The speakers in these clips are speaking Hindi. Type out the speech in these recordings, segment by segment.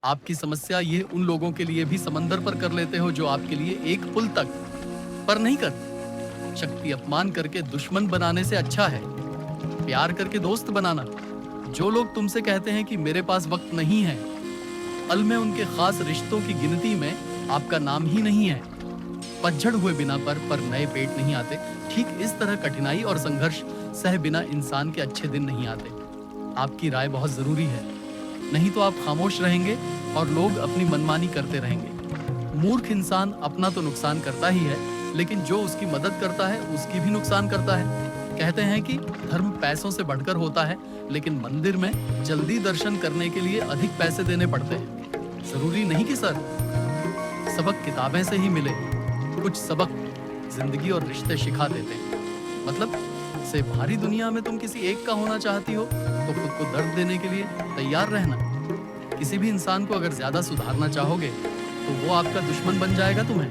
आपकी समस्या ये उन लोगों के लिए भी समंदर पर कर लेते हो जो आपके लिए एक पुल तक पर नहीं करते। शक्ति अपमान करके दुश्मन बनाने से अच्छा है प्यार करके दोस्त बनाना। जो लोग तुमसे कहते हैं कि मेरे पास वक्त नहीं है, पल में उनके खास रिश्तों की गिनती में आपका नाम ही नहीं है। पतझड़ हुए बिना पर नए पेट नहीं आते। ठीक इस तरह कठिनाई और संघर्ष सह बिना इंसान के अच्छे दिन नहीं आते। आपकी राय बहुत जरूरी है, नहीं तो आप खामोश रहेंगे और लोग अपनी मनमानी करते रहेंगे। मूर्ख इंसान अपना तो नुकसान करता ही है, लेकिन जो उसकी मदद करता है उसकी भी नुकसान करता है। कहते हैं कि धर्म पैसों से बढ़कर होता है, लेकिन मंदिर में जल्दी दर्शन करने के लिए अधिक पैसे देने पड़ते हैं। जरूरी नहीं कि सर सबक किताबें से ही मिले, कुछ सबक जिंदगी और रिश्ते सिखा देते हैं। मतलब से भारी दुनिया में तुम किसी एक का होना चाहती हो तो खुद को दर्द देने के लिए तैयार रहना। किसी भी इंसान को अगर ज्यादा सुधारना चाहोगे तो वो आपका दुश्मन बन जाएगा तुम्हें।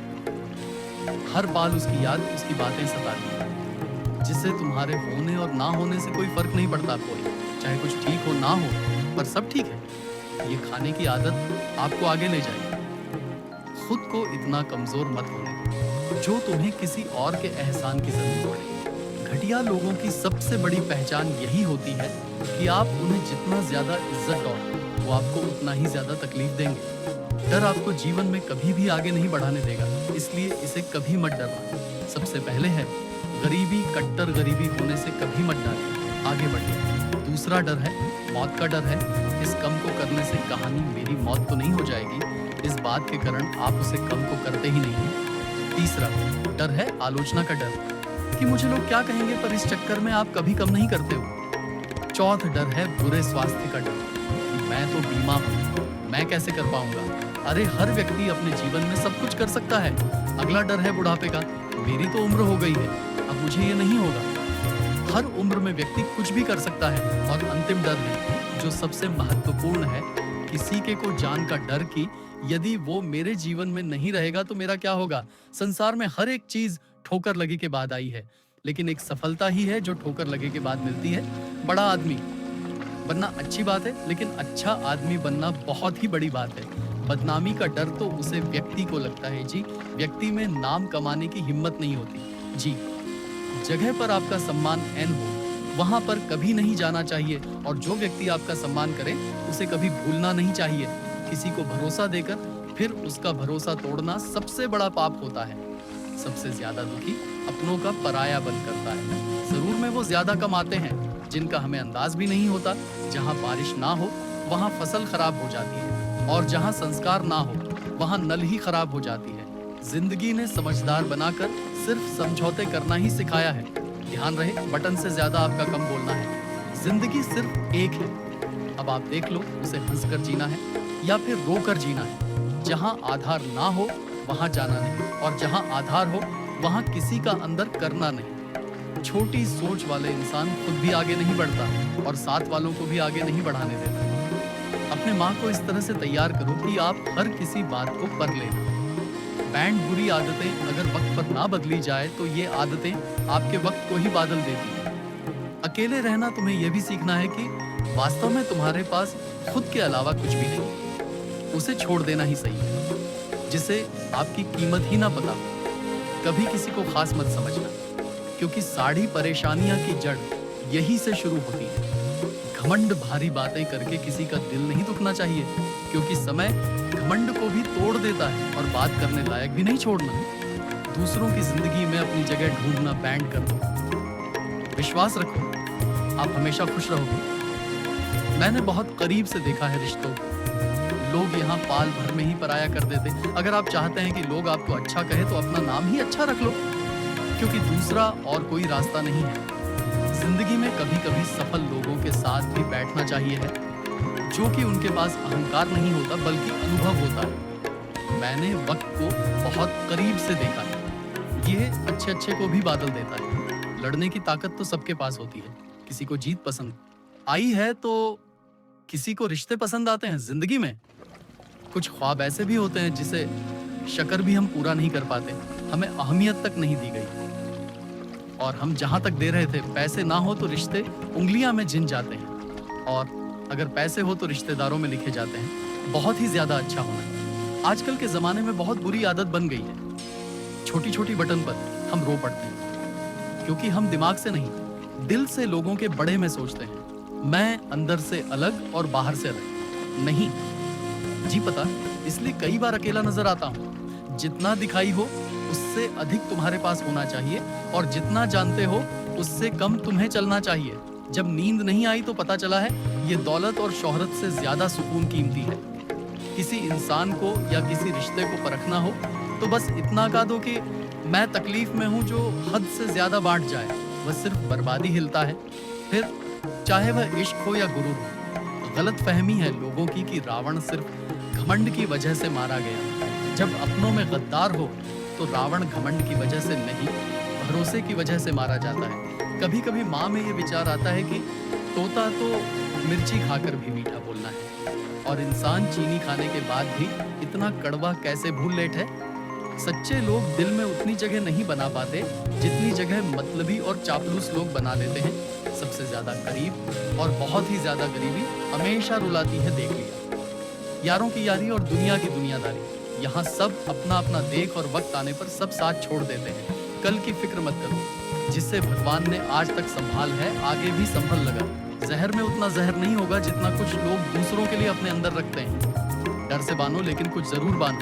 हर बाल उसकी याद, उसकी बातें सताती है, जिससे तुम्हारे होने और ना होने से कोई फर्क नहीं पड़ता। कोई चाहे कुछ ठीक हो ना हो, पर सब ठीक है। ये खाने की आदत आपको आगे ले जाएगी। खुद को इतना कमजोर मत होने जो तुम्हें किसी और के एहसान की जरूरत पड़े। घटिया लोगों की सबसे बड़ी पहचान यही होती है कि आप उन्हें जितना ज्यादा इज्जत दो, वो आपको उतना ही ज्यादा तकलीफ देंगे। डर आपको जीवन में कभी भी आगे नहीं बढ़ाने देगा, इसलिए इसे कभी मत डरना। सबसे पहले है गरीबी, कट्टर गरीबी होने से कभी मत डरिए, आगे बढ़िए। दूसरा डर है मौत का डर है। इस कम को करने से कहानी मेरी मौत तो नहीं हो जाएगी, इस बात के कारण आप उसे कम को करते ही नहीं हैं। तीसरा डर है आलोचना का डर कि मुझे लोग क्या कहेंगे, पर इस चक्कर में आप कभी कम नहीं करते हो। चौथ डर है बुरे स्वास्थ्य का डर कि मैं तो बीमा हूँ, मैं कैसे कर पाऊंगा। अरे हर व्यक्ति अपने जीवन में सब कुछ कर सकता है। अगला डर है बुढ़ापे का, मेरी तो उम्र हो गई है, अब मुझे ये नहीं होगा। हर उम्र में व्यक्ति कुछ भी कर सकता है। और अंतिम डर है जो सबसे महत्वपूर्ण है, किसी के को जान का डर कि यदि वो मेरे जीवन में नहीं रहेगा तो मेरा क्या होगा। संसार में हर एक चीज ठोकर लगे के बाद आई है, लेकिन एक सफलता ही है जो ठोकर लगे के बाद मिलती है। बड़ा आदमी बनना अच्छी बात है, लेकिन अच्छा आदमी बनना बहुत ही बड़ी बात है। बदनामी का डर तो उसे व्यक्ति को लगता है जी, व्यक्ति में नाम कमाने की हिम्मत नहीं होती जी। जगह पर आपका सम्मान एन हो, वहां पर कभी नहीं जाना चाहिए, और जो व्यक्ति आपका सम्मान करे उसे कभी भूलना नहीं चाहिए। किसी को भरोसा देकर फिर उसका भरोसा तोड़ना सबसे बड़ा पाप होता है। सबसे ज्यादा दुखी अपनों का पराया बन करता है। जरूर में वो ज्यादा कमाते हैं जिनका हमें अंदाज भी नहीं होता। जहां बारिश ना हो वहां फसल खराब हो जाती है, और जहां संस्कार ना हो वहां नल ही खराब हो जाती है। जिंदगी ने समझदार बनाकर सिर्फ समझौते करना ही सिखाया है। ध्यान रहे, बटन से ज्यादा आपका कम बोलना है। जिंदगी सिर्फ एक है, अब आप देख लो उसे हंसकर जीना है या फिर रोकर जीना है। जहां आधार ना हो वहां जाना नहीं, और जहां आधार हो वहां किसी का अंदर करना नहीं। छोटी सोच वाले इंसान खुद भी आगे नहीं बढ़ता और साथ वालों को भी आगे नहीं बढ़ाने देता। अपने माँ को इस तरह से तैयार करो कि आप हर किसी बात को पर लें। बैंड बुरी आदतें अगर वक्त पर ना बदली जाए तो ये आदतें आपके वक्त को ही बादल देती हैं। अकेले रहना तुम्हें यह भी सीखना है कि वास्तव में तुम्हारे पास खुद के अलावा कुछ भी नहीं। उसे छोड़ देना ही सही है। जिसे आपकी कीमत ही ना पता हो, कभी किसी को खास मत समझना, क्योंकि सारी परेशानियां की जड़ यही से शुरू होती है। घमंड भारी बातें करके किसी का दिल नहीं दुखना चाहिए, क्योंकि समय घमंड को भी तोड़ देता है और बात करने लायक भी नहीं छोड़ना। दूसरों की जिंदगी में अपनी जगह ढूंढना बैंड कर दो। विश्वास रखो, आप हमेशा खुश रहोगे। मैंने बहुत करीब से देखा है रिश्तों को। लोग यहाँ पाल भर में ही पराया कर देते। अगर आप चाहते हैं कि लोग आपको अच्छा कहे तो अपना नाम ही अच्छा रख लो, क्योंकि दूसरा और कोई रास्ता नहीं है। जिंदगी में कभी कभी सफल लोगों के साथ भी बैठना चाहिए है, जो कि उनके पास अहंकार नहीं होता बल्कि अनुभव होता है। मैंने वक्त को बहुत करीब से देखा है। ये अच्छे अच्छे को भी बादल देता है। लड़ने की ताकत तो सबके पास होती है। किसी को जीत पसंद आई है तो किसी को रिश्ते पसंद आते हैं। जिंदगी में कुछ ख्वाब ऐसे भी होते हैं जिसे शक्र भी हम पूरा नहीं कर पाते, हमें अहमियत तक नहीं दी गई, और हम जहां तक दे रहे थे। पैसे ना हो तो रिश्ते उंगलियां में जिन जाते हैं, और अगर पैसे हो तो रिश्तेदारों में लिखे जाते हैं। बहुत ही ज्यादा अच्छा होना। आजकल के जमाने में बहुत बुरी आदत बन गई है, छोटी छोटी बटन पर हम रो पड़ते हैं, क्योंकि हम दिमाग से नहीं दिल से लोगों के बड़े में सोचते हैं। मैं अंदर से अलग और बाहर से अलग नहीं। जी पता, इसलिए कई बार अकेला नजर आता हूँ। जितना दिखाई हो उससे अधिक तुम्हारे पास होना चाहिए, और जितना जानते हो उससे कम तुम्हें चलना चाहिए। जब नींद नहीं आई तो पता चला है ये दौलत और शोहरत से ज्यादा सुकून कीमती है। किसी इंसान को या किसी रिश्ते को परखना हो तो बस इतना कह दो कि मैं तकलीफ में हूं, जो हद से ज्यादा बांट जाए वह सिर्फ बर्बादी हिलता है। फिर चाहे वह इश्क हो या गुरूर हो। गलत फहमी है लोगों की कि रावण सिर्फ घमंड की वजह से मारा गया। जब अपनों में गद्दार हो तो रावण घमंड की वजह से नहीं, भरोसे की वजह से मारा जाता है। कभी कभी माँ में ये विचार आता है कि तोता तो मिर्ची खाकर भी मीठा बोलना है, और इंसान चीनी खाने के बाद भी इतना कड़वा कैसे भूल लेट है। सच्चे लोग दिल में उतनी जगह नहीं बना पाते जितनी जगह मतलबी और चापलूस लोग बना लेते हैं। सबसे ज्यादा करीब और बहुत ही ज्यादा गरीबी हमेशा रुलाती है, देख लिया। यारों की यारी और दुनिया की दुनियादारी, यहाँ सब अपना अपना देख और वक्त आने पर सब साथ छोड़ देते हैं। कल की फिक्र मत करो, जिससे भगवान ने आज तक संभाल है आगे भी संभल लगा। जहर में उतना जहर नहीं होगा जितना कुछ लोग दूसरों के लिए अपने अंदर रखते हैं। डर से बानो, लेकिन कुछ जरूर बानो,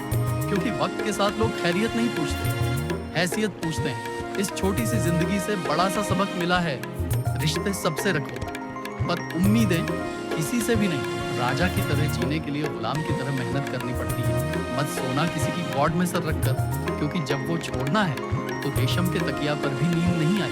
क्योंकि वक्त के साथ लोग खैरियत नहीं पूछते, हैसियत पूछते हैं। इस छोटी सी जिंदगी से बड़ा सा सबक मिला है, रिश्ते सबसे रखो पर उम्मीदें किसी से भी नहीं। राजा की तरह जीने के लिए गुलाम की तरह मेहनत करनी पड़ती है। मत सोना किसी की गॉड में सर रखकर, क्योंकि जब वो छोड़ना है तो रेशम के तकिया पर भी नींद नहीं आई।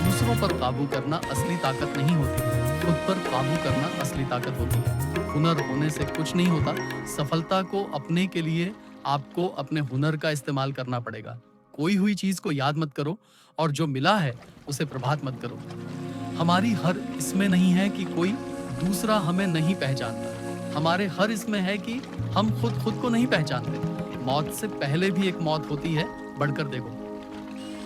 दूसरों पर काबू करना असली ताकत नहीं होती, खुद पर काबू करना असली ताकत होती है। हुनर होने से कुछ नहीं होता, सफलता को अपने के लिए आपको अपने हुनर का इस्तेमाल करना पड़ेगा। कोई हुई चीज को याद मत करो, और जो मिला है उसे प्रभात मत करो। हमारी हर इसमें नहीं है कि कोई दूसरा हमें नहीं पहचानता, हमारे हर इसमें है कि हम खुद को नहीं पहचानते। मौत से पहले भी एक मौत होती है, बढ़कर देखो।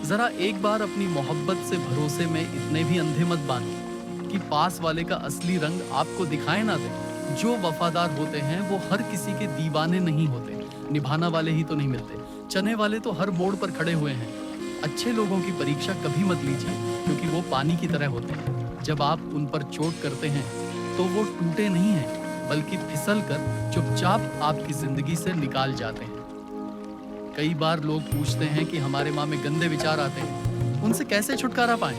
जरा एक बार अपनी मोहब्बत से भरोसे में इतने भी अंधे मत बानो कि पास वाले का असली रंग आपको दिखाए ना दे। जो वफादार होते हैं वो हर किसी के दीवाने नहीं होते, निभाना वाले ही तो नहीं मिलते। चने वाले तो हर मोड़ पर खड़े हुए हैं। अच्छे लोगों की परीक्षा कभी मत लीजिए, क्योंकि वो पानी की तरह होते हैं। जब आप उन पर चोट करते हैं तो वो टूटे नहीं हैं, बल्कि फिसल कर चुपचाप आपकी जिंदगी से निकाल जाते हैं। कई बार लोग पूछते हैं कि हमारे माँ में गंदे विचार आते हैं, उनसे कैसे छुटकारा पाएं?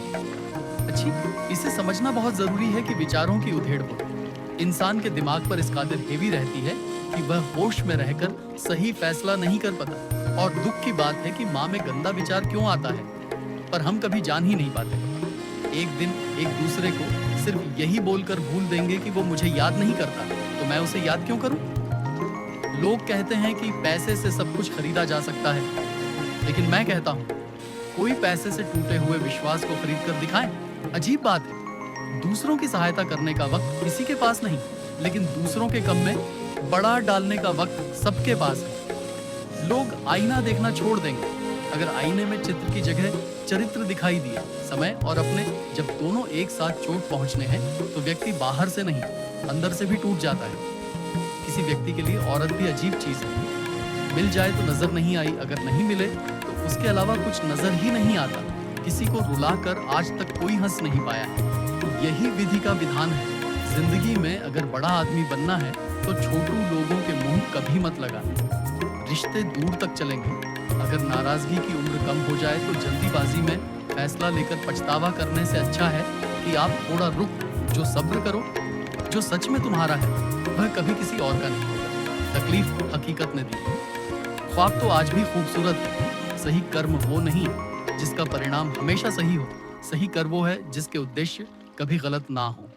अच्छी, इसे समझना बहुत जरूरी है कि विचारों की उधेड़-बुन इंसान के दिमाग पर इस कादिर हेवी रहती है कि वह होश में रहकर सही फैसला नहीं कर पाता। और दुख की बात है कि माँ में गंदा विचार क्यों आता है, पर हम कभी जान ही नहीं पाते। एक दिन एक दूसरे को सिर्फ यही बोलकर भूल देंगे कि वो मुझे याद नहीं करता, तो मैं उसे याद क्यों करूं? लोग कहते हैं कि पैसे से सब कुछ खरीदा जा सकता है, लेकिन मैं कहता हूं कोई पैसे से टूटे हुए विश्वास को खरीद कर दिखाए। अजीब बात है, दूसरों की सहायता करने का वक्त किसी के पास नहीं, लेकिन दूसरों के कम में बड़ा डालने का वक्त सबके पास है। लोग आईना देखना छोड़ देंगे अगर आईने में चित्र की जगह चरित्र दिखाई दिए। समय और अपने जब दोनों एक साथ चोट पहुंचने हैं तो व्यक्ति बाहर से नहीं अंदर से भी टूट जाता है। किसी व्यक्ति के लिए औरत भी अजीब चीज है। मिल जाए तो नजर नहीं आई, अगर नहीं मिले तो उसके अलावा कुछ नजर ही नहीं आता। किसी को रुलाकर आज तक कोई हंस नहीं पाया है। यही विधि का विधान है। जिंदगी में अगर बड़ा आदमी बनना है तो छोटू लोगों के मुंह कभी मत लगाना। रिश्ते दूर तक चलेंगे। अगर नाराजगी की उम्र कम हो जाए तो जल्दीबाजी में फैसला लेकर पछतावा करने से अच्छा है कि आप थोड़ा रुक, जो सब्र करो। जो सच में तुम्हारा है वह कभी किसी और का नहीं होगा। तकलीफ हकीकत ने दी। ख्वाब तो आज भी खूबसूरत है। सही कर्म वो नहीं जिसका परिणाम हमेशा सही हो, सही कर वो है जिसके उद्देश्य कभी गलत ना हो।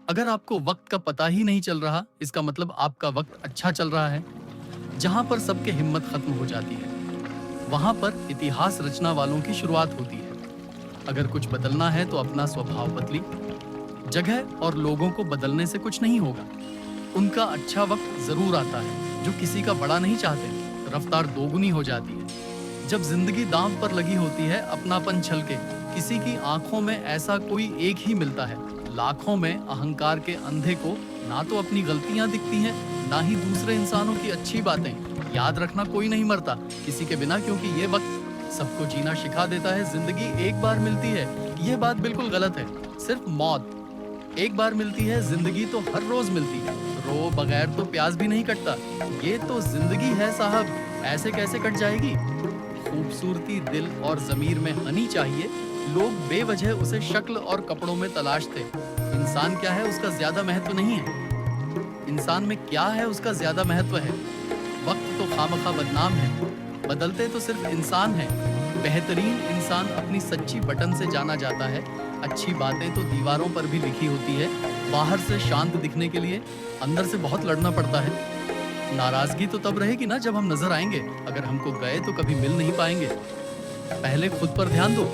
अगर आपको वक्त का पता ही नहीं चल रहा, इसका मतलब आपका वक्त अच्छा चल रहा है। जहां पर सबके हिम्मत खत्म हो जाती है, वहां पर इतिहास रचना वालों की शुरुआत होती है। अगर कुछ बदलना है तो अपना स्वभाव बदली। जगह और लोगों को बदलने से कुछ नहीं होगा। उनका अच्छा वक्त जरूर आता है। जो किसी का बड़ा नहीं चाहते, रफ्तार दोगुनी हो जाती है। जब जिंदगी दांव पर लगी होती है, अपनापन छलके किसी की आंखों में ऐसा कोई एक ही मिलता है। लाखों में अहंकार के अंधे को ना तो अपनी गलतियां दिखती हैं, ना ही दूसरे इंसानों की अच्छी बातें। याद रखना, कोई नहीं मरता किसी के बिना, क्योंकि ये वक्त सबको जीना सिखा देता है। जिंदगी एक बार मिलती है, ये बात बिल्कुल गलत है। सिर्फ मौत एक बार मिलती है, जिंदगी तो हर रोज मिलती है। रो बगैर तो प्याज भी नहीं कटता। ये तो जिंदगी है साहब, ऐसे कैसे कट जाएगी? खूबसूरती दिल और जमीर में हनी चाहिए। लोग बेवजह उसे शक्ल और कपड़ों में तलाशते। इंसान क्या है उसका ज्यादा महत्व नहीं है, इंसान में क्या है उसका ज्यादा महत्व है। वक्त तो खामखा बदनाम है, बदलते तो सिर्फ इंसान है। बेहतरीन इंसान अपनी सच्ची बटन से जाना जाता है। अच्छी बातें तो दीवारों पर भी लिखी होती है। बाहर से शांत दिखने के लिए अंदर से बहुत लड़ना पड़ता है। नाराजगी तो तब रहेगी ना जब हम नजर आएंगे। अगर हमको गए तो कभी मिल नहीं पाएंगे। पहले खुद पर ध्यान दो,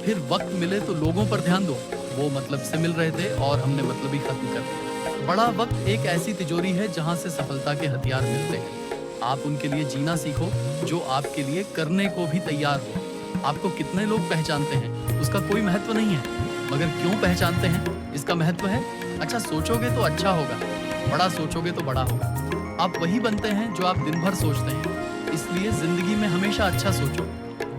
फिर वक्त मिले तो लोगों पर ध्यान दो। वो मतलब से मिल रहे थे और हमने मतलब ही खत्म कर दिया। बड़ा वक्त एक ऐसी तिजोरी है जहां से सफलता के हथियार मिलते हैं। आप उनके लिए जीना सीखो जो आपके लिए करने को भी तैयार हो। आपको कितने लोग पहचानते हैं उसका कोई महत्व नहीं है, मगर क्यों पहचानते हैं इसका महत्व है। अच्छा सोचोगे तो अच्छा होगा, बड़ा सोचोगे तो बड़ा होगा। आप वही बनते हैं जो आप दिन भर सोचते हैं। इसलिए जिंदगी में हमेशा अच्छा सोचो।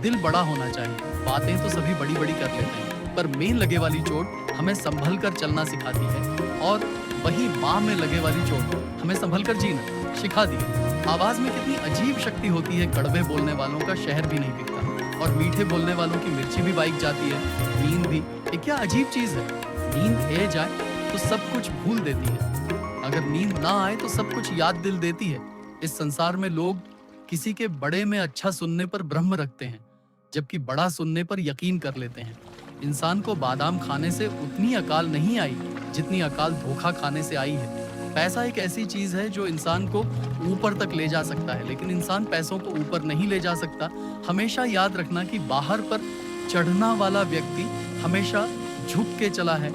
दिल बड़ा होना चाहिए। बातें तो सभी बड़ी बड़ी कर लेते हैं, पर मेन लगे वाली चोट हमें संभल कर चलना सिखाती है। और वही माँ में लगे वाली चोट हमें संभल कर जीना सिखा दी है। आवाज में कितनी अजीब शक्ति होती है। कड़वे बोलने वालों का शहर भी नहीं दिखता, और मीठे बोलने वालों की मिर्ची भी बाइक जाती है। नींद भी एक क्या अजीब चीज है। नींद ए जाए तो सब कुछ भूल देती है, अगर नींद ना आए तो सब कुछ याद दिल देती है। इस संसार में लोग किसी के बड़े में अच्छा सुनने पर भ्रम रखते हैं, जबकि बड़ा सुनने पर यकीन कर लेते हैं। इंसान को बादाम खाने से उतनी अकाल नहीं आई जितनी अकाल धोखा खाने से आई है। पैसा एक ऐसी चीज है जो इंसान को ऊपर तक ले जा सकता है, लेकिन इंसान पैसों को ऊपर नहीं ले जा सकता। हमेशा याद रखना कि बाहर पर चढ़ना वाला व्यक्ति हमेशा झुक के चला है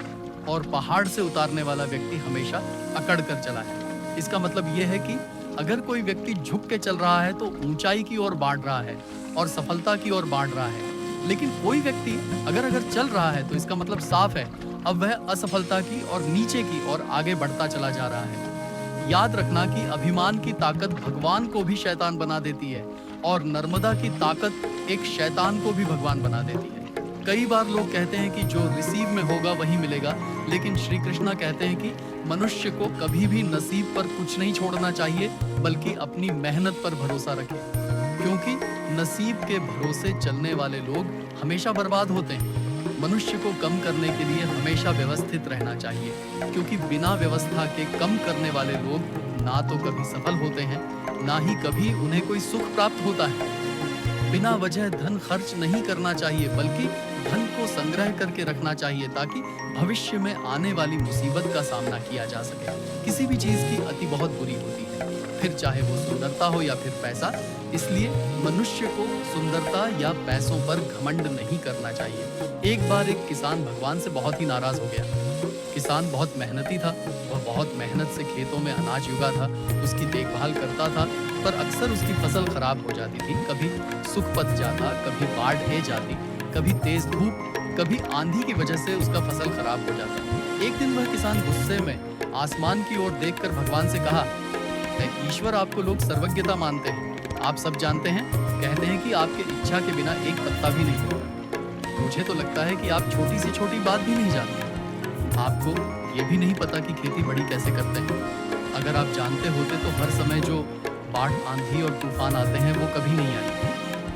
और पहाड़ से उतारने वाला व्यक्ति हमेशा अकड़ कर चला है। इसका मतलब यह है कि अगर कोई व्यक्ति झुक के चल रहा है तो ऊंचाई की ओर बढ़ रहा है और सफलता की ओर बढ़ रहा है। लेकिन कोई व्यक्ति अगर चल रहा है तो इसका मतलब साफ है, अब वह असफलता की और नीचे की ओर आगे बढ़ता चला जा रहा है। याद रखना कि अभिमान की ताकत भगवान को भी शैतान बना देती है, और नर्मदा की ताकत एक शैतान को भी भगवान बना देती है। कई बार लोग कहते हैं कि जो रिसीव में होगा वही मिलेगा, लेकिन श्री कृष्णा कहते हैं कि मनुष्य को कभी भी नसीब पर कुछ नहीं छोड़ना चाहिए, बल्कि अपनी मेहनत पर भरोसा रखे, क्योंकि नसीब के भरोसे चलने वाले लोग हमेशा बर्बाद होते हैं। मनुष्य को कम करने के लिए हमेशा व्यवस्थित रहना चाहिए, क्योंकि बिना व्यवस्था के कम करने वाले लोग ना तो कभी सफल होते हैं, ना ही कभी उन्हें कोई सुख प्राप्त होता है। बिना वजह धन खर्च नहीं करना चाहिए, बल्कि धन को संग्रह करके रखना चाहिए, ताकि भविष्य में आने वाली मुसीबत का सामना किया जा सके। किसी भी चीज की अति बहुत बुरी होती है, फिर चाहे वो सुंदरता हो या फिर पैसा। इसलिए मनुष्य को सुंदरता या पैसों पर घमंड नहीं करना चाहिए। एक बार एक किसान भगवान से बहुत ही नाराज हो गया। किसान बहुत मेहनती था, वह बहुत मेहनत से खेतों में अनाज उगा था, उसकी देखभाल करता था, पर अक्सर उसकी फसल खराब हो जाती थी। कभी सूख पत जाता, कभी बाढ़ आ जाती, कभी तेज धूप, कभी आंधी की वजह से उसका फसल खराब हो जाता। एक दिन वह किसान गुस्से में आसमान की ओर देखकर भगवान से कहा, ईश्वर आपको लोग सर्वज्ञता मानते हैं, आप सब जानते हैं, कहते हैं कि आपके इच्छा के बिना एक पत्ता भी नहीं होता। मुझे तो लगता है कि आप छोटी से छोटी बात भी नहीं जानते। आपको ये भी नहीं पता कि खेती बड़ी कैसे करते हैं। अगर आप जानते होते तो हर समय जो बाढ़, आंधी और तूफान आते हैं वो कभी नहीं आए।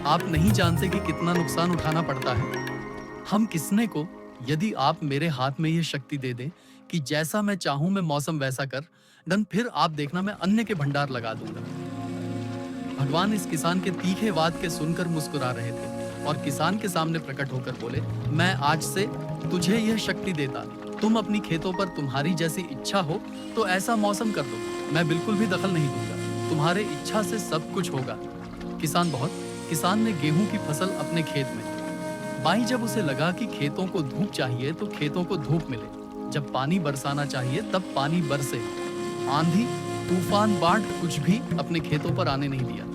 आप नहीं जानते कि कितना नुकसान उठाना पड़ता है। हम किसने को, यदि आप मेरे हाथ में ये शक्ति दे दें कि जैसा मैं चाहूं मैं मौसम वैसा कर डन, फिर आप देखना मैं अन्न के भंडार लगा दूंगा। भगवान इस किसान के तीखे वाद के सुनकर मुस्कुरा रहे थे और किसान के सामने प्रकट होकर बोले, मैं आज से तुझे यह शक्ति देता, तुम अपनी खेतों पर तुम्हारी जैसी इच्छा हो तो ऐसा मौसम कर दो, मैं बिल्कुल भी दखल नहीं दूंगा, तुम्हारे इच्छा से सब कुछ होगा। किसान ने गेहूं की फसल अपने खेत में बाई। जब उसे लगा कि खेतों को धूप चाहिए तो खेतों को धूप मिले, जब पानी बरसाना चाहिए तब पानी बरसे। आंधी, तूफान, बाढ़ कुछ भी अपने खेतों पर आने नहीं दिया।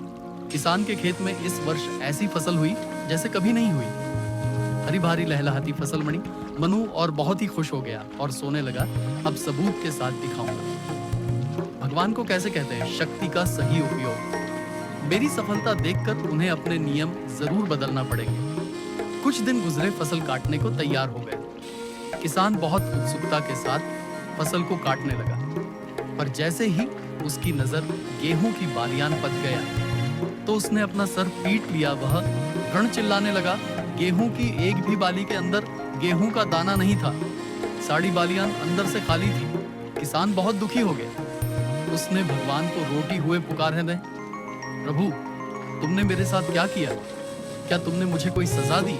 किसान के खेत में इस वर्ष ऐसी फसल हुई जैसे कभी नहीं हुई। हरी भरी लहलहाती फसल बनी। मनु और बहुत ही खुश हो गया और सोने लगा, अब सबूत के साथ दिखाऊंगा। भगवान को कैसे कहते हैं? शक्ति का सही उपयोग। मेरी सफलता देखकर उन्हें अपने नियम जरूर बदलना पड़ेंगे। कुछ दिन गुजरे, फसल काटने को तैयार हो गए। किसान बहुत उत्सुकता के साथ फसल को काटने लगा, पर जैसे ही उसकी नजर गेहूं की बालियान पत गया तो उसने अपना सर पीट लिया। वह रण चिल्लाने लगा। गेहूं की एक भी बाली के अंदर गेहूं का दाना नहीं था। सारी बालियां अंदर से खाली थी। किसान बहुत दुखी हो गया। उसने भगवान को रोटी हुए पुकारने, प्रभु तुमने मेरे साथ क्या किया? क्या तुमने मुझे कोई सजा दी?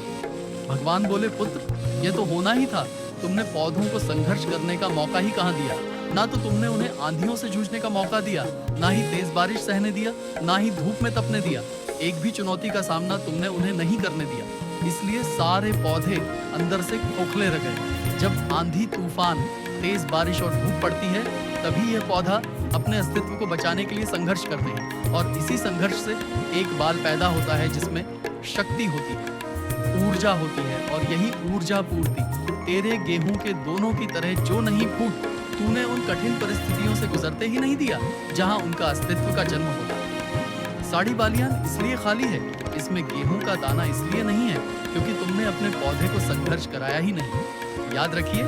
भगवान बोले, पुत्र ये तो होना ही था। तुमने पौधों को संघर्ष करने का मौका ही कहाँ दिया? ना तो तुमने उन्हें आंधियों से जूझने का मौका दिया, ना ही तेज बारिश सहने दिया, ना ही धूप में तपने दिया। एक भी चुनौती का सामना तुमने उन्हें नहीं करने दिया। इसलिए सारे पौधे अंदर से खोखले रह गए। जब आंधी, तूफान, तेज बारिश और धूप पड़ती है, तभी यह पौधा अपने अस्तित्व को बचाने के लिए संघर्ष करते हैं। और इसी संघर्ष से एक बाल पैदा होता है जिसमें शक्ति होती है, ऊर्जा होती है। और यही ऊर्जा पूर्ति तेरे गेहूं के दोनों की तरह जो नहीं फूट, तूने उन कठिन परिस्थितियों से गुजरते ही नहीं दिया जहां उनका अस्तित्व का जन्म होता। साड़ी बालियां इसलिए खाली है, इसमें गेहूं का दाना इसलिए नहीं है क्योंकि तुमने अपने पौधे को संघर्ष कराया ही नहीं। याद रखिए,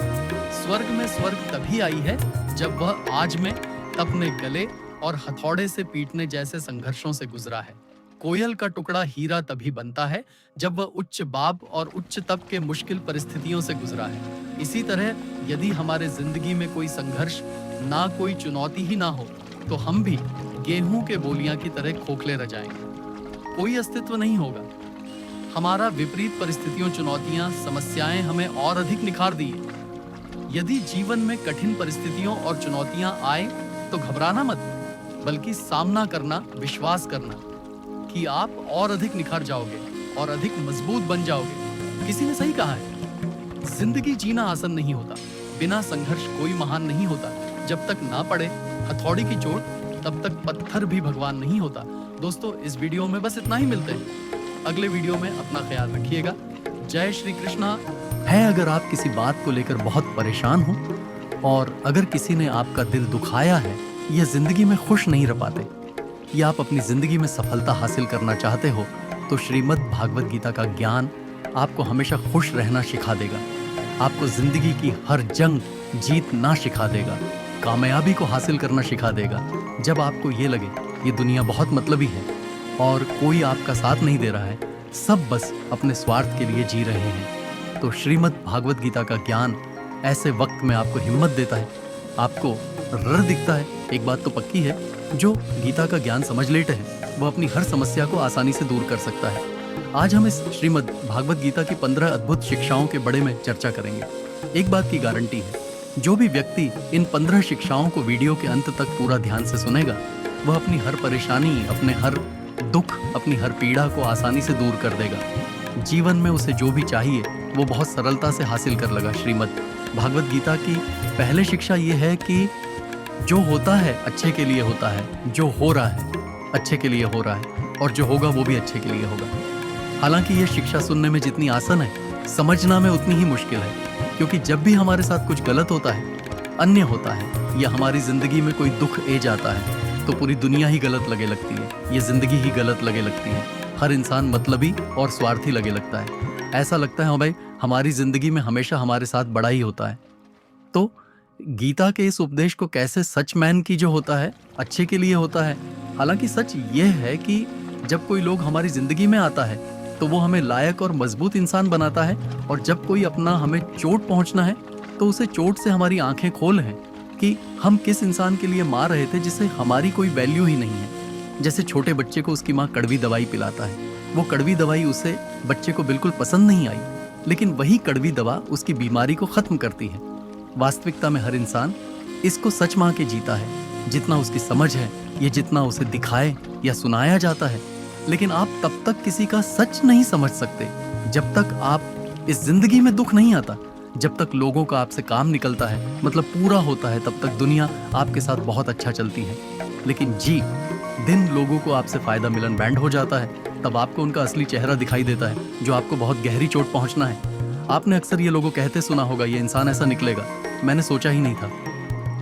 स्वर्ग में स्वर्ग तभी आई है जब वह आज में अपने गले और हथौड़े से पीटने जैसे संघर्षों से गुजरा है। कोयल का टुकड़ा हीरा तभी बनता है जब वह उच्च बाब और उच्च तप के मुश्किल परिस्थितियों से गुजरा है। इसी तरह यदि हमारे जिंदगी में कोई संघर्ष, ना कोई चुनौती ही ना हो, तो हम भी गेहूं के बोलियां की तरह खोखले रह जाएंगे। कोई अस्तित्व नहीं होगा। हमारा विपरीत परिस्थितियों, चुनौतियां, समस्याएं हमें और अधिक निखार दिए। यदि जीवन में कठिन परिस्थितियों और चुनौतियां आए तो घबराना मत, बल्कि सामना करना, विश्वास करना कि आप और अधिक निखार जाओगे और अधिक मजबूत बन जाओगे। किसी ने सही कहा है, जिंदगी जीना आसान नहीं होता, बिना संघर्ष कोई महान नहीं होता। जब तक ना पड़े हथौड़ी की चोट, तब तक पत्थर भी भगवान नहीं होता। दोस्तों, इस वीडियो में बस इतना ही। मिलते हैं अगले वीडियो में। अपना ख्याल रखिएगा। जय श्री कृष्णा। है अगर आप किसी बात को लेकर बहुत परेशान हो और अगर किसी ने आपका दिल दुखाया है या जिंदगी में खुश नहीं रह पाते, या आप अपनी जिंदगी में सफलता हासिल करना चाहते हो, तो श्रीमद् भागवत गीता का ज्ञान आपको हमेशा खुश रहना सिखा देगा। आपको जिंदगी की हर जंग जीतना सिखा देगा, कामयाबी को हासिल करना सिखा देगा। जब आपको ये लगे ये दुनिया बहुत मतलबी है और कोई आपका साथ नहीं दे रहा है, सब बस अपने स्वार्थ के लिए जी रहे हैं, तो श्रीमद् भागवत गीता का ज्ञान ऐसे वक्त में आपको हिम्मत देता है, आपको रर दिखता है। एक बात तो पक्की है, जो गीता का ज्ञान समझ लेते हैं वह अपनी हर समस्या को आसानी से दूर कर सकता है। आज हम इस श्रीमद् भागवत गीता की 15 अद्भुत शिक्षाओं के बड़े में चर्चा करेंगे। एक बात की गारंटी है, जो भी व्यक्ति इन 15 शिक्षाओं को वीडियो के अंत तक पूरा ध्यान से सुनेगा, वह अपनी हर परेशानी, अपने हर दुख, अपनी हर पीड़ा को आसानी से दूर कर देगा। जीवन में उसे जो भी चाहिए वो बहुत सरलता से हासिल कर लेगा। श्रीमद् भागवत गीता की पहले शिक्षा ये है कि जो होता है अच्छे के लिए होता है, जो हो रहा है अच्छे के लिए हो रहा है, और जो होगा वो भी अच्छे के लिए होगा। हालांकि ये शिक्षा सुनने में जितनी आसान है, समझना में उतनी ही मुश्किल है, क्योंकि जब भी हमारे साथ कुछ गलत होता है, अन्य होता है, या हमारी जिंदगी में कोई दुख ए जाता है, तो पूरी दुनिया ही गलत लगे लगती है, ये जिंदगी ही गलत लगे लगती है। हर इंसान मतलबी और स्वार्थी लगे लगता है। ऐसा लगता है, हाँ भाई, हमारी जिंदगी में हमेशा हमारे साथ बड़ा ही होता है। तो गीता के इस उपदेश को कैसे सच मैन की जो होता है अच्छे के लिए होता है। हालांकि सच ये है कि जब कोई लोग हमारी जिंदगी में आता है तो वो हमें लायक और मजबूत इंसान बनाता है, और जब कोई अपना हमें चोट पहुंचना है तो उसे चोट से हमारी आंखें खोल है कि हम किस इंसान के लिए मार रहे थे जिसे हमारी कोई वैल्यू ही नहीं है। जैसे छोटे बच्चे को उसकी माँ कड़वी दवाई पिलाता है, वो कड़वी दवाई उसे बच्चे को बिल्कुल पसंद नहीं आई, लेकिन वही कड़वी दवा उसकी बीमारी को खत्म करती है। वास्तविकता में हर इंसान इसको सच मान के जीता है, जितना उसकी समझ है, ये जितना उसे दिखाए या सुनाया जाता है। लेकिन आप तब तक किसी का सच नहीं समझ सकते जब तक आप इस जिंदगी में दुख नहीं आता, जब तक लोगों का आपसे काम निकलता है, मतलब पूरा होता है, तब तक दुनिया आपके साथ बहुत अच्छा चलती है। लेकिन जी दिन लोगों को आपसे फायदा मिलन बैंड हो जाता है, तब आपको उनका असली चेहरा दिखाई देता है, जो आपको बहुत गहरी चोट पहुंचना है। आपने अक्सर ये लोगों कहते सुना होगा, ये इंसान ऐसा निकलेगा, मैंने सोचा ही नहीं था।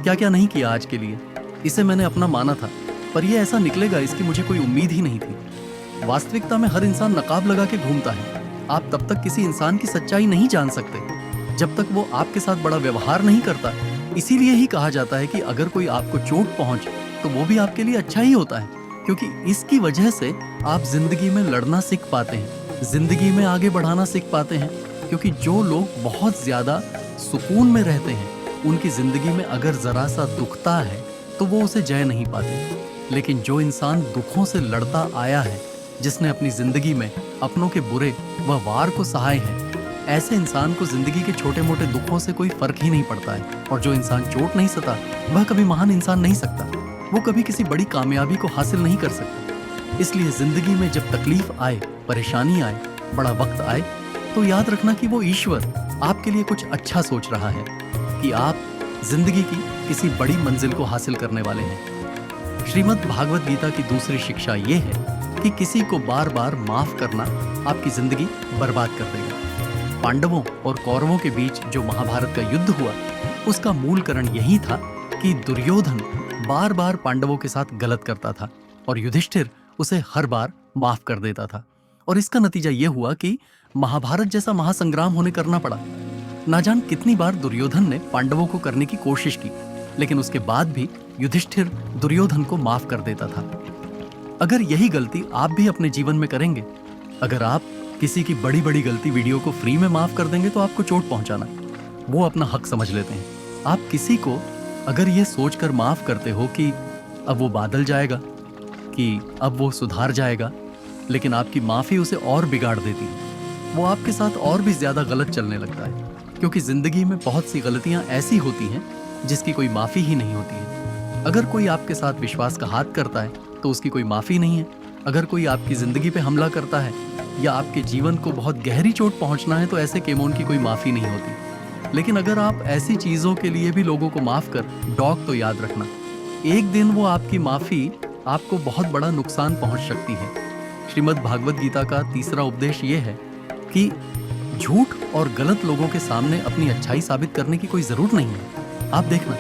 क्या क्या नहीं किया आज के लिए, इसे मैंने अपना माना था, पर यह ऐसा निकलेगा इसकी मुझे कोई उम्मीद ही नहीं थी। वास्तविकता में हर इंसान नकाब लगा के घूमता है। आप तब तक किसी इंसान की सच्चाई नहीं जान सकते जब तक वो आपके साथ बड़ा व्यवहार नहीं करता। इसीलिए ही कहा जाता है कि अगर कोई आपको चोट पहुंचे तो वो भी आपके लिए अच्छा ही होता है, क्योंकि इसकी वजह से आप जिंदगी में लड़ना सीख पाते हैं, जिंदगी में आगे बढ़ाना सीख पाते हैं। क्योंकि जो लोग बहुत ज्यादा सुकून में रहते हैं उनकी जिंदगी में अगर जरा सा दुखता है तो वो उसे जय नहीं पाते। लेकिन जो इंसान दुखों से लड़ता आया है, जिसने अपनी जिंदगी में अपनों के बुरे व वार को सहाय है, ऐसे इंसान को जिंदगी के छोटे मोटे दुखों से कोई फर्क ही नहीं पड़ता है। और जो इंसान चोट नहीं सता वह कभी महान इंसान नहीं सकता, वो कभी किसी बड़ी कामयाबी को हासिल नहीं कर सकता। इसलिए जिंदगी में जब तकलीफ आए, परेशानी आए, बड़ा वक्त आए, तो याद रखना कि वो ईश्वर आपके लिए कुछ अच्छा सोच रहा है, कि आप जिंदगी की किसी बड़ी मंजिल को हासिल करने वाले हैं। श्रीमद् भागवत गीता की दूसरी शिक्षा ये है कि किसी को बार बार माफ करना आपकी जिंदगी बर्बाद कर देगा। पांडवों और कौरवों के बीच जो महाभारत का युद्ध हुआ, उसका मूल कारण यही था कि दुर्योधन बार बार पांडवों के साथ गलत करता था और युधिष्ठिर उसे हर बार माफ कर देता था। और इसका नतीजा यह हुआ कि महाभारत जैसा महासंग्राम होने करना पड़ा। ना जान कितनी बार दुर्योधन ने पांडवों को करने की कोशिश की, लेकिन उसके बाद भी युधिष्ठिर दुर्योधन को माफ कर देता था। अगर यही गलती आप भी अपने जीवन में करेंगे, अगर आप किसी की बड़ी बड़ी गलती वीडियो को फ्री में माफ कर देंगे तो आपको चोट पहुंचाना वो अपना हक समझ लेते हैं। आप किसी को अगर ये सोचकर माफ करते हो कि अब वो बादल जाएगा, कि अब वो सुधार जाएगा, लेकिन आपकी माफी उसे और बिगाड़ देती है, वो आपके साथ और भी ज्यादा गलत चलने लगता है। क्योंकि जिंदगी में बहुत सी गलतियां ऐसी होती हैं जिसकी कोई माफी ही नहीं होती है। अगर कोई आपके साथ विश्वासघात करता है तो उसकी कोई माफी नहीं है। अगर कोई आपकी जिंदगी पे हमला करता है या आपके जीवन को बहुत गहरी चोट पहुंचना है तो ऐसे केमोन की कोई माफी नहीं होती। लेकिन अगर आप ऐसी चीजों के लिए भी लोगों को माफ कर डॉग, तो याद रखना एक दिन वो आपकी माफी आपको बहुत बड़ा नुकसान पहुंच सकती है। श्रीमद् भागवत गीता का तीसरा उपदेश ये है कि झूठ और गलत लोगों के सामने अपनी अच्छाई साबित करने की कोई जरूरत नहीं है। आप देखना,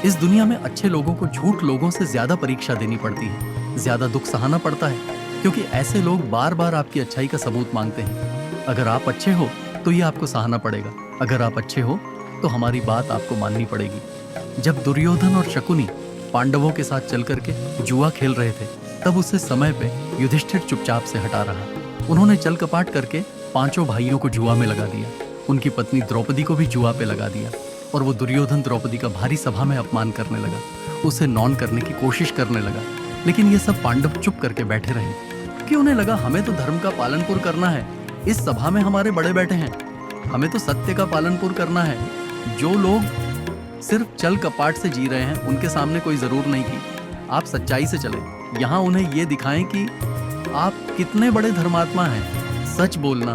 इस दुनिया में अच्छे लोगों को झूठ लोगों से ज्यादा परीक्षा देनी पड़ती है, ज्यादा दुख सहाना पड़ता है, क्योंकि ऐसे लोग बार बार आपकी अच्छाई का सबूत मांगते हैं। अगर आप अच्छे हो तो ये आपको सहाना पड़ेगा, अगर आप अच्छे हो तो हमारी बात आपको माननी पड़ेगी। जब दुर्योधन और शकुनी पांडवों के साथ चल करके जुआ खेल रहे थे, तब उससे समय पे युधिष्ठिर चुपचाप से हटा रहा। उन्होंने चल कपाट करके पांचों भाइयों को जुआ में लगा दिया, उनकी पत्नी द्रौपदी को भी जुआ पे लगा दिया, और वो दुर्योधन द्रौपदी का भारी सभा में अपमान करने लगा, उसे नॉन करने की कोशिश करने लगा। लेकिन ये सब पांडव चुप करके बैठे रहे, कि उन्हें लगा हमें तो धर्म का पालनपुर करना है, इस सभा में हमारे बड़े बैठे हैं, हमें तो सत्य का पालनपुर करना है। जो लोग सिर्फ चल कपाट से जी रहे हैं उनके सामने कोई जरूर नहीं की आप सच्चाई से चले, यहाँ उन्हें ये दिखाएं कि आप कितने बड़े धर्मात्मा हैं। सच बोलना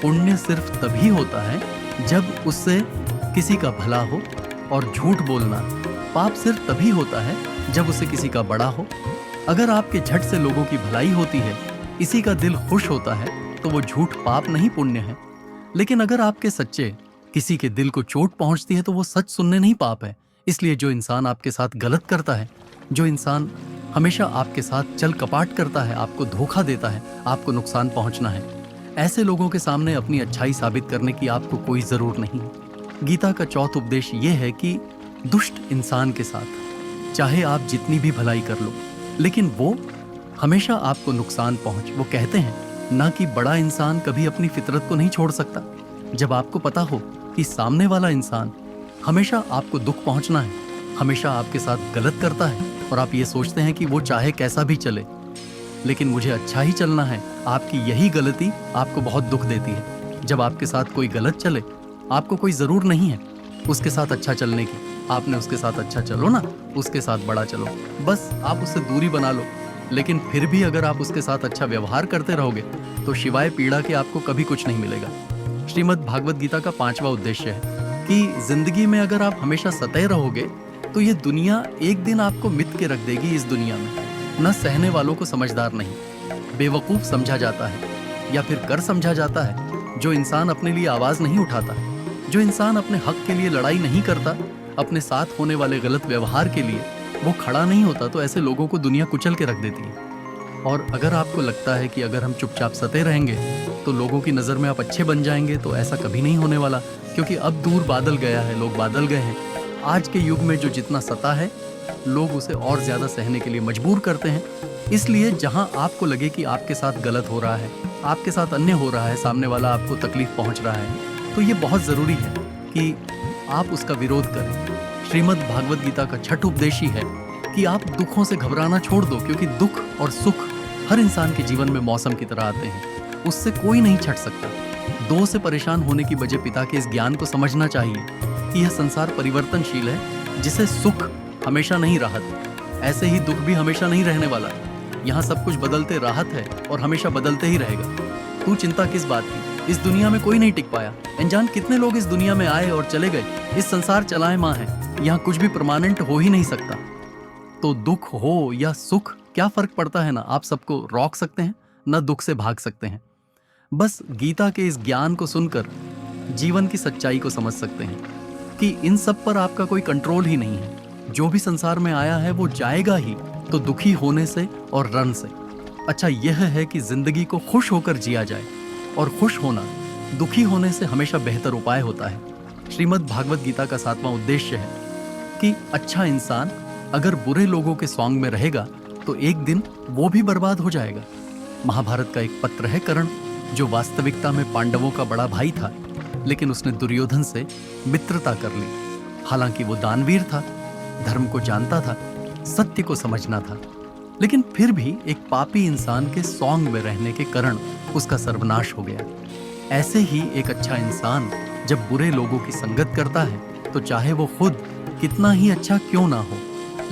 पुण्य सिर्फ तभी होता है जब उससे किसी का भला हो, और झूठ बोलना पाप सिर्फ तभी होता है जब उससे किसी का बड़ा हो। अगर आपके झट से लोगों की भलाई होती है, इसी का दिल खुश होता है, तो वो झूठ पाप नहीं पुण्य है। लेकिन अगर आपके सच्चे किसी के दिल को चोट पहुंचती है तो वो सच सुनने नहीं पाप है। इसलिए जो इंसान आपके साथ गलत करता है, जो इंसान हमेशा आपके साथ चल कपाट करता है, आपको धोखा देता है, आपको नुकसान पहुंचना है, ऐसे लोगों के सामने अपनी अच्छाई साबित करने की आपको कोई जरूरत नहीं। गीता का चौथा उपदेश ये है कि दुष्ट इंसान के साथ चाहे आप जितनी भी भलाई कर लो, लेकिन वो हमेशा आपको नुकसान पहुंच। वो कहते हैं ना कि बड़ा इंसान कभी अपनी फितरत को नहीं छोड़ सकता। जब आपको पता हो कि सामने वाला इंसान हमेशा आपको दुख पहुंचना है, हमेशा आपके साथ गलत करता है, और आप ये सोचते हैं कि वो चाहे कैसा भी चले लेकिन मुझे अच्छा ही चलना है, आपकी यही गलती आपको बहुत दुख देती है। जब आपके साथ कोई गलत चले, आपको कोई जरूर नहीं है उसके साथ अच्छा चलने की, आपने उसके साथ अच्छा चलो ना, उसके साथ बड़ा चलो, बस आप उससे दूरी बना लो। लेकिन फिर भी अगर आप उसके साथ अच्छा व्यवहार करते रहोगे तो शिवाय पीड़ा के आपको कभी कुछ नहीं मिलेगा। श्रीमद् भागवत गीता का 5वां उद्देश्य है कि जिंदगी में अगर आप हमेशा सतर्क रहोगे तो ये दुनिया एक दिन आपको मिट के रख देगी। इस दुनिया में न सहने वालों को समझदार नहीं, बेवकूफ समझा जाता है या फिर कर समझा जाता है। जो इंसान अपने लिए आवाज नहीं उठाता, जो इंसान अपने हक के लिए लड़ाई नहीं करता, अपने साथ होने वाले गलत व्यवहार के लिए वो खड़ा नहीं होता तो ऐसे लोगों को दुनिया कुचल के रख देती है। और अगर आपको लगता है कि अगर हम चुपचाप सते रहेंगे तो लोगों की नज़र में आप अच्छे बन जाएंगे, तो ऐसा कभी नहीं होने वाला, क्योंकि अब दूर बादल गया है, लोग बादल गए हैं। आज के युग में जो जितना सता है, लोग उसे और ज़्यादा सहने के लिए मजबूर करते हैं। इसलिए जहां आपको लगे कि आपके साथ गलत हो रहा है, आपके साथ अन्य हो रहा है, सामने वाला आपको तकलीफ पहुंच रहा है, तो ये बहुत ज़रूरी है कि आप उसका विरोध करें। श्रीमद् भागवत गीता का छठ उपदेश ही है कि आप दुखों से घबराना छोड़ दो, क्योंकि दुख और सुख हर इंसान के जीवन में मौसम की तरह आते हैं, उससे कोई नहीं छट सकता। दो से परेशान होने की बजाय पिता के इस ज्ञान को समझना चाहिए कि यह संसार परिवर्तनशील है, जिसे सुख हमेशा नहीं राहत, ऐसे ही दुख भी हमेशा नहीं रहने वाला। यहाँ सब कुछ बदलते राहत है और हमेशा बदलते ही रहेगा। तू चिंता किस बात की? इस दुनिया में कोई नहीं टिक पाया। अनजान कितने लोग इस दुनिया में आए और चले गए। इस संसार चलाए माँ है, यहाँ कुछ भी परमानेंट हो ही नहीं सकता। तो दुख हो या सुख क्या फर्क पड़ता है ना? आप सबको रोक सकते हैं, ना दुख से भाग सकते हैं। बस गीता के इस ज्ञान को सुनकर जीवन की सच्चाई को समझ सकते हैं कि इन सब पर आपका कोई कंट्रोल ही नहीं है। जो भी संसार में आया है वो जाएगा ही, तो दुखी होने से और रन से अच्छा यह है कि जिंदगी को खुश होकर जिया जाए, और खुश होना दुखी होने से हमेशा बेहतर उपाय होता है। श्रीमद् भागवत गीता का 7वां उद्देश्य है कि अच्छा इंसान अगर बुरे लोगों के सॉन्ग में रहेगा तो एक दिन वो भी बर्बाद हो जाएगा। महाभारत का एक पत्र है कर्ण, जो वास्तविकता में पांडवों का बड़ा भाई था, लेकिन उसने दुर्योधन से मित्रता कर ली। हालांकि वो दानवीर था, धर्म को जानता था, सत्य को समझना था, लेकिन फिर भी एक पापी इंसान के सॉन्ग में रहने के कारण उसका सर्वनाश हो गया। ऐसे ही एक अच्छा इंसान जब बुरे लोगों की संगत करता है तो चाहे वो खुद कितना ही अच्छा क्यों ना हो,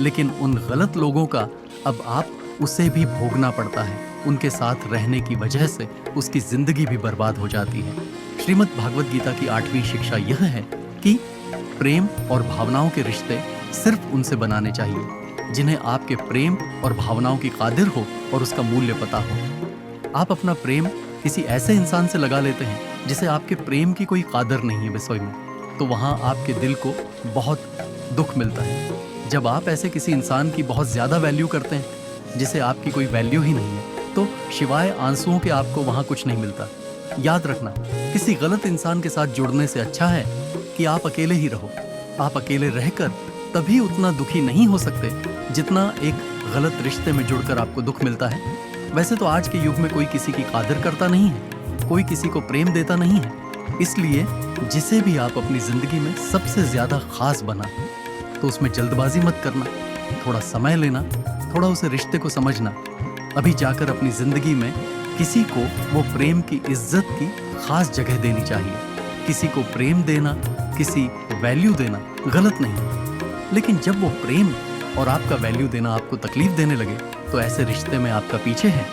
लेकिन उन गलत लोगों का अब आप उसे भी भोगना पड़ता है। उनके साथ रहने की वजह से उसकी जिंदगी भी बर्बाद हो जाती है। श्रीमद् भागवत गीता की 8वीं शिक्षा यह है कि प्रेम और भावनाओं के रिश्ते सिर्फ उनसे बनाने चाहिए जिन्हें आपके प्रेम और भावनाओं की कादिर हो और उसका मूल्य पता हो। आप अपना प्रेम किसी ऐसे इंसान से लगा लेते हैं जिसे आपके प्रेम की कोई कादर नहीं है विषय में, तो वहां आपके दिल को बहुत दुख मिलता है। जब आप ऐसे किसी इंसान की बहुत ज्यादा वैल्यू करते हैं जिसे आपकी कोई वैल्यू ही नहीं है, तो शिवाय आंसुओं के आपको वहां कुछ नहीं मिलता। याद रखना, किसी गलत इंसान के साथ जुड़ने से अच्छा है कि आप अकेले ही रहो। आप अकेले रहकर तभी उतना दुखी नहीं हो सकते जितना एक गलत रिश्ते में जुड़कर आपको दुख मिलता है। वैसे तो आज के युग में कोई किसी की कादर करता नहीं है, कोई किसी को प्रेम देता नहीं है। इसलिए जिसे भी आप अपनी जिंदगी में सबसे ज्यादा खास बना, तो उसमें जल्दबाजी मत करना, थोड़ा समय लेना, थोड़ा उसे रिश्ते को समझना, अभी जाकर अपनी जिंदगी में किसी को वो प्रेम की इज्जत की खास जगह देनी चाहिए। किसी को प्रेम देना, किसी वैल्यू देना गलत नहीं, लेकिन जब वो प्रेम और आपका वैल्यू देना आपको तकलीफ देने लगे तो ऐसे रिश्ते में आपका पीछे है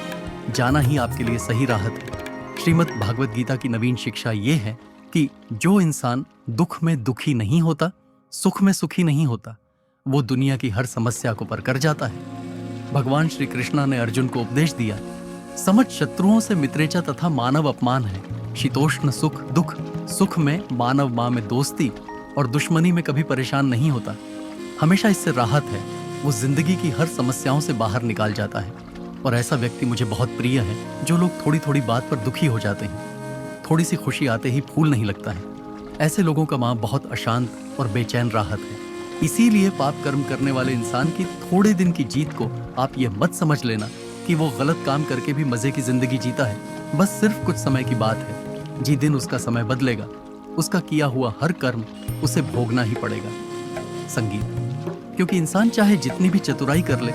जाना ही आपके लिए सही राहत है। श्रीमद् भागवत गीता की नवीन शिक्षा ये है कि जो इंसान दुख में दुखी नहीं होता, सुख में सुखी नहीं होता, वो दुनिया की हर समस्या को पार कर जाता है। भगवान श्री कृष्णा ने अर्जुन को उपदेश दिया, समझ शत्रुओं से मित्रेचा तथा मानव अपमान है। शीतोष्ण सुख दुख, सुख में मानव माँ में दोस्ती और दुश्मनी में कभी परेशान नहीं होता, हमेशा इससे राहत है। वो जिंदगी की हर समस्याओं से बाहर निकाल जाता है। और ऐसा व्यक्ति मुझे बहुत प्रिय है जो लोग थोड़ी थोड़ी बात पर दुखी हो जाते हैं, थोड़ी सी खुशी आते ही फूल नहीं लगता है। ऐसे लोगों का माँ बहुत अशांत और बेचैन राहत है। इसीलिए पाप कर्म करने वाले इंसान की थोड़े दिन की जीत को आप ये मत समझ लेना कि वो गलत काम करके भी मजे की जिंदगी जीता है। बस सिर्फ कुछ समय की बात है। जिस दिन उसका समय बदलेगा, उसका किया हुआ हर कर्म उसे भोगना ही पड़ेगा। संगीत, क्योंकि इंसान चाहे जितनी भी चतुराई कर ले,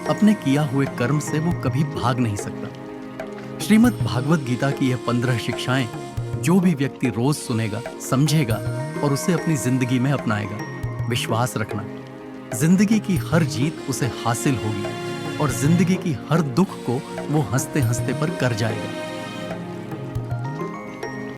अपने किया हुए कर्म से वो कभी भाग नहीं सकता। श्रीमद् भागवत गीता की यह 15 शिक्षाएं जो भी व्यक्ति रोज सुनेगा, समझेगा और उसे अपनी जिंदगी में अपनाएगा, विश्वास रखना, जिंदगी की हर जीत उसे हासिल होगी और जिंदगी की हर दुख को वो हंसते हंसते पर कर जाएगा।